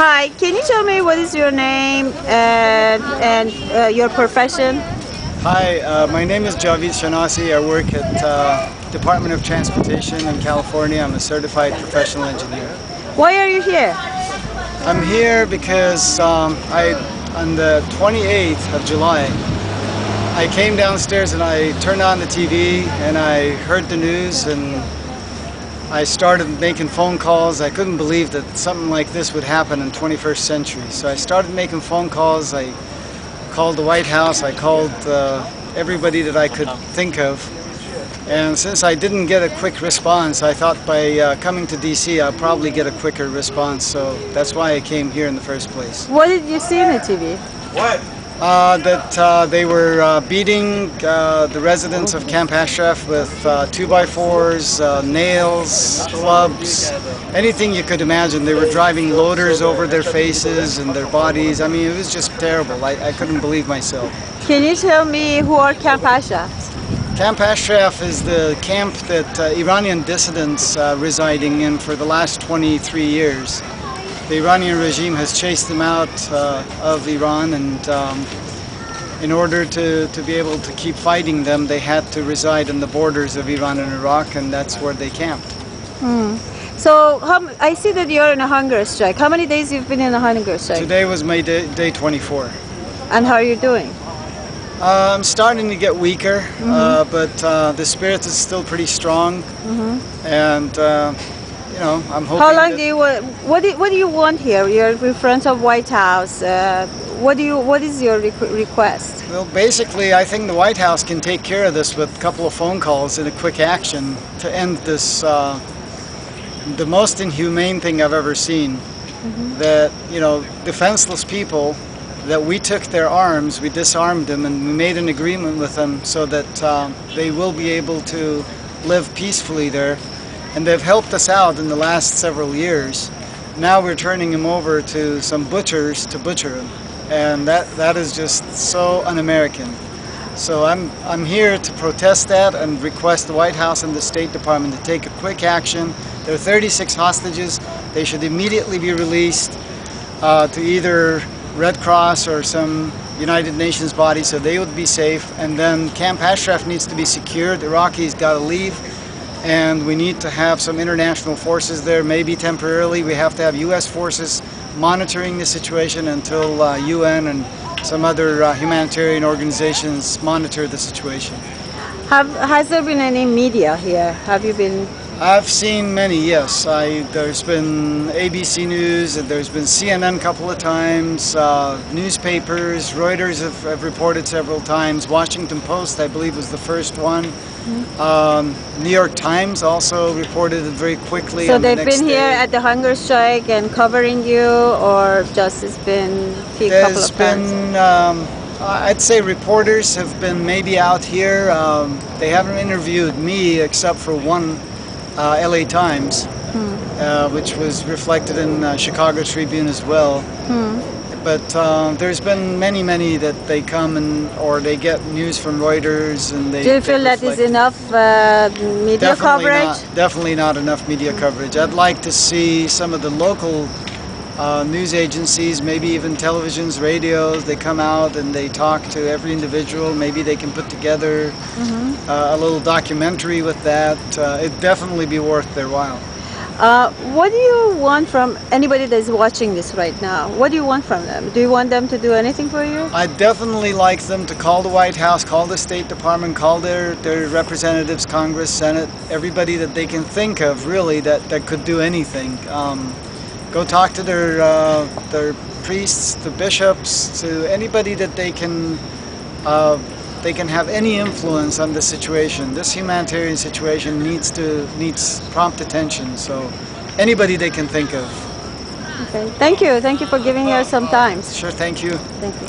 Hi, can you tell me what is your name and your profession? Hi, my name is Javid Shanasi. I work at Department of Transportation in California. I'm a certified professional engineer. Why are you here? I'm here because on the 28th of July, I came downstairs and I turned on the TV and I heard the news and I started making phone calls. I couldn't believe that something like this would happen in the 21st century. So I started making phone calls. I called the White House. I called everybody that I could think of. And since I didn't get a quick response, I thought by coming to DC, I'll probably get a quicker response. So that's why I came here in the first place. What did you see on the TV? What? That they were beating the residents of Camp Ashraf with 2x4s, nails, clubs, anything you could imagine. They were driving loaders over their faces and their bodies. I mean, it was just terrible. I couldn't believe myself. Can you tell me who are Camp Ashraf? Camp Ashraf is the camp that Iranian dissidents residing in for the last 23 years. The Iranian regime has chased them out of Iran, and in order to be able to keep fighting them, they had to reside in the borders of Iran and Iraq, and that's where they camped. So I see that you're in a hunger strike. How many days you've been in a hunger strike? Today was my day 24. And how are you doing? I'm starting to get weaker, but the spirit is still pretty strong, and I'm hoping. How long do you want? What do you want here? You're in front of White House. What is your request? Well, basically, I think the White House can take care of this with a couple of phone calls and a quick action to end this. The most inhumane thing I've ever seen. That defenseless people. That we took their arms, we disarmed them, and we made an agreement with them so that they will be able to live peacefully there. And they've helped us out in the last several years. Now we're turning them over to some butchers to butcher them, and that is just so un-American. So I'm here to protest that and request the White House and the State Department to take a quick action. There are 36 hostages. They should immediately be released to either Red Cross or some United Nations body so they would be safe. And then Camp Ashraf needs to be secured. The Iraqis got to leave. And we need to have some international forces there, maybe temporarily. We have to have U.S. forces monitoring the situation until UN and some other humanitarian organizations monitor the situation. Has there been any media here? Have you been? I've seen many, yes. There's been ABC News, and there's been CNN a couple of times, newspapers, Reuters have reported several times, Washington Post, I believe, was the first one. New York Times also reported it very quickly. So they've been here at the hunger strike and covering you, or just it's been a couple of times? I'd say reporters have been maybe out here. They haven't interviewed me except for one LA Times, which was reflected in Chicago Tribune as well. But there's been many that they come or they get news from Reuters and they. Do you feel that is enough media coverage? Definitely not enough media coverage. I'd like to see some of the local news agencies, maybe even televisions, radios. They come out and they talk to every individual. Maybe they can put together a little documentary with that. It'd definitely be worth their while. What do you want from anybody that's watching this right now? What do you want from them? Do you want them to do anything for you? I'd definitely like them to call the White House, call the State Department, call their representatives, Congress, Senate, everybody that they can think of really that could do anything. Go talk to their priests, the bishops, to anybody that they can have any influence on the situation. This humanitarian situation needs prompt attention. So anybody they can think of. Okay. Thank you for giving us some time. Sure. Thank you. Thank you.